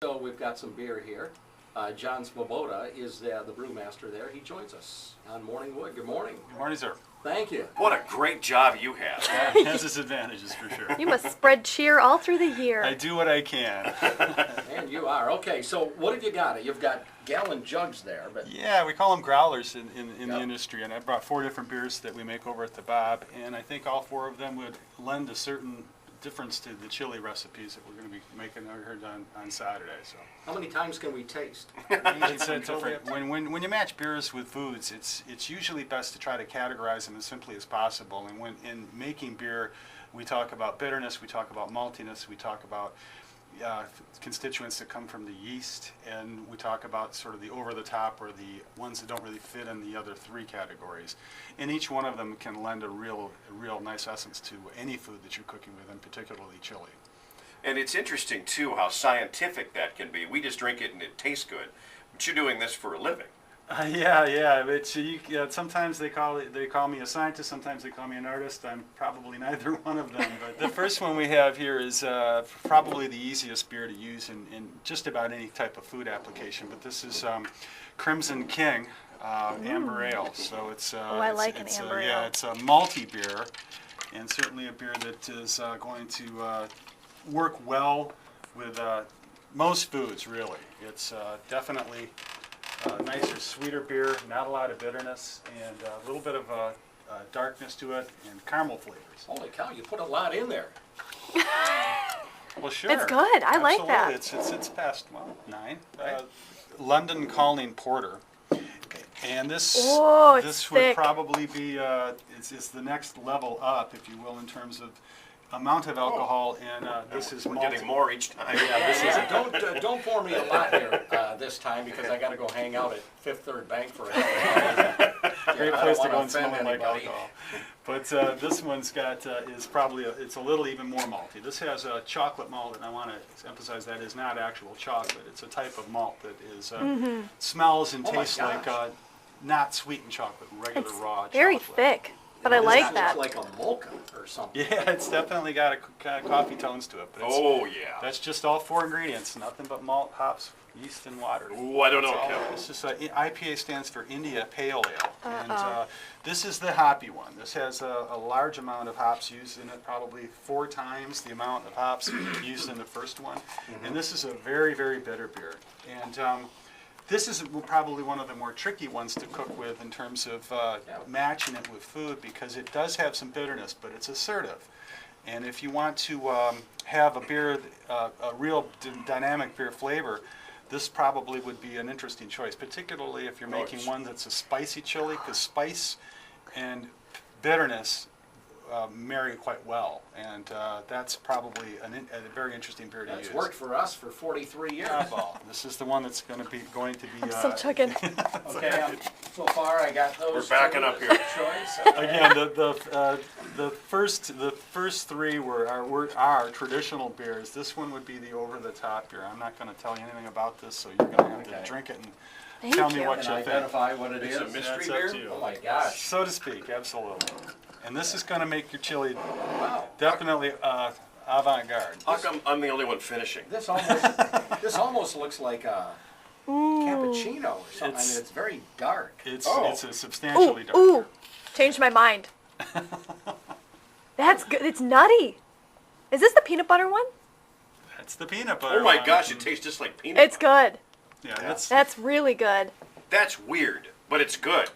So we've got some beer here. John Svoboda is the brewmaster there. He joins us on Morning Wood. Good morning. Good morning, sir. Thank you. What a great job you have. Has its advantages for sure. You must spread cheer all through the year. I do what I can. And you are. Okay, so what have you got? You've got gallon jugs there. But Yeah, we call them growlers in Yep. the industry, and I brought 4 different beers that we make over at the Bob, and I think all 4 of them would lend a certain difference to the chili recipes that we're going to be making on Saturday. So how many times can we taste? it's different. When you match beers with foods, it's usually best to try to categorize them as simply as possible. And when in making beer, we talk about bitterness, we talk about maltiness, we talk about constituents that come from the yeast, and we talk about sort of the over-the-top or the ones that don't really fit in the other 3 categories. And each one of them can lend a real nice essence to any food that you're cooking with, and particularly chili. And it's interesting, too, how scientific that can be. We just drink it and it tastes good. But you're doing this for a living. Yeah. But sometimes they call me a scientist. Sometimes they call me an artist. I'm probably neither one of them. But the first one we have here is probably the easiest beer to use in just about any type of food application. But this is Crimson King Amber Ale. So it's I like an amber ale. Yeah, it's a malty beer, and certainly a beer that is going to work well with most foods. Really, it's definitely. Nicer, sweeter beer, not a lot of bitterness, and a little bit of darkness to it, and caramel flavors. Holy cow, you put a lot in there. Well, sure. It's good. I like that. It's past 9. Right. London Calling Porter, and this it's would thick. probably be it's the next level up, if you will, in terms of amount of alcohol, and this is We're malty. getting more each time. Don't pour me a lot here this time, because I got to go hang out at Fifth Third Bank for a half hour. Great I place don't to go wanna and smell offend like anybody. alcohol. But this one's got is probably it's a little even more malty. This has a chocolate malt, and I want to emphasize that is not actual chocolate. It's a type of malt that is smells and Oh my tastes like gosh. not sweetened chocolate, regular It's raw very chocolate. thick, but I like This that. looks like a mocha or something. Yeah, it's definitely got a kind of coffee tones to it. But it's, Oh, yeah. that's just all 4 ingredients, nothing but malt, hops, yeast, and water. Ooh, I don't know, That's all. Kevin. It's just IPA stands for India Pale Ale, and this is the hoppy one. This has a large amount of hops used in it, probably 4 times the amount of hops used in the first one. And this is a very, very bitter beer. And this is probably one of the more tricky ones to cook with in terms of matching it with food, because it does have some bitterness, but it's assertive. And if you want to have a beer, a real dynamic beer flavor, this probably would be an interesting choice, particularly if you're making one that's a spicy chili, because spice and bitterness marry quite well, and that's probably a very interesting beer to use. That's worked for us for 43 years. Well, this is the one that's going to be I'm still chugging. Okay, so far I got those. We're backing two up as here. a choice. Again, the first 3 were our traditional beers. This one would be the over-the-top beer. I'm not going to tell you anything about this, so you're going to have to Okay. drink it and Thank tell me you. what Can you I think. identify what it It's is? a mystery That's beer? up to you. Oh my gosh. So to speak, absolutely. And this is going to make your chili Wow. definitely avant-garde. How come I'm the only one finishing? This almost looks like a cappuccino or something. I mean, it's very dark. It's Oh. a substantially dark Ooh, beer. changed my mind. That's good. It's nutty. Is this the peanut butter one? That's the peanut butter Oh, my one. gosh, it tastes just like peanut It's butter. good. Yeah, That's really good. That's weird, but it's good.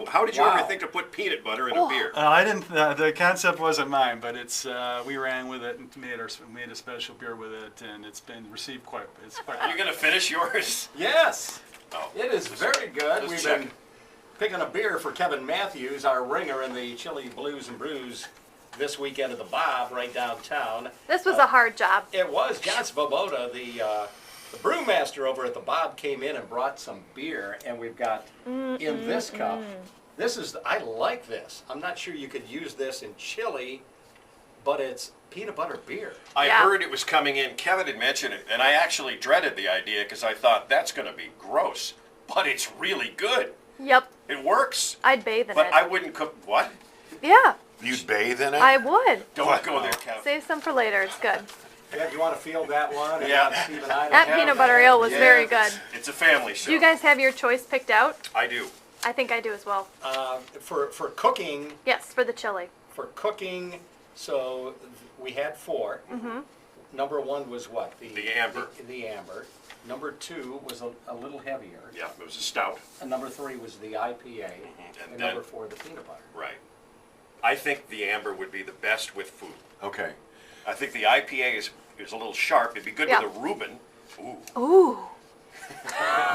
How did you Wow. ever think to put peanut butter in a beer? I didn't. The concept wasn't mine, but it's we ran with it and made a special beer with it, and it's been received quite. It's quite. Are you going to finish yours? Yes, Oh. it is very good. Just We've checking. been picking a beer for Kevin Matthews, our ringer in the Chili Blues and Brews this weekend at the Bob right downtown. This was a hard job. It was John Svoboda, the brewmaster over at the Bob, came in and brought some beer, and we've got in this cup. This is, I like this. I'm not sure you could use this in chili, but it's peanut butter beer. I Yeah. heard it was coming in. Kevin had mentioned it, and I actually dreaded the idea because I thought that's going to be gross. But it's really good. Yep. It works. I'd bathe in But it. I wouldn't cook. What? Yeah, You'd bathe in it? I would. Don't go there, Kevin. Save some for later. It's good. Yeah, do you want to field that one? And Yeah. let Steve and I That have peanut it? butter ale was Yeah, very good. It's a family show. Do you guys have your choice picked out? I do. I think I do as well. For cooking, Yes, for the chili. so we had 4. Number 1 was what? The amber. The amber. Number 2 was a little heavier. Yeah, it was a stout. And number 3 was the IPA. And And then- number 4, the peanut butter. Right. I think the amber would be the best with food. Okay. I think the IPA is a little sharp. It'd be good Yeah. with a Reuben. Ooh. Ooh.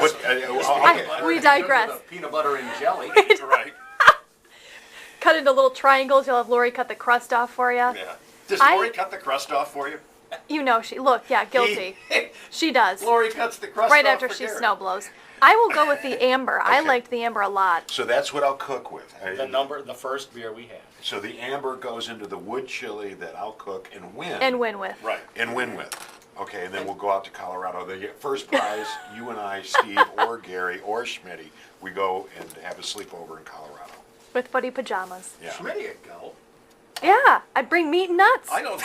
But, We digress. The peanut butter and jelly. Right. Cut into little triangles. You'll have Lori cut the crust off for you. Yeah. Does I- Lori cut the crust off for you? You know she. Look, yeah, guilty. She does. Lori cuts the crust Right off after for she Garrett. snow blows. I will go with the amber. I Okay. liked the amber a lot. so that's what I'll cook with. The first beer we had. So the amber goes into the wood chili that I'll cook and win. And win with. Right. And win with. Okay, and then we'll go out to Colorado. The first prize, you and I, Steve, or Gary, or Schmitty, we go and have a sleepover in Colorado. With footy pajamas. Yeah. Schmitty would go. Yeah, I'd bring meat and nuts. I don't.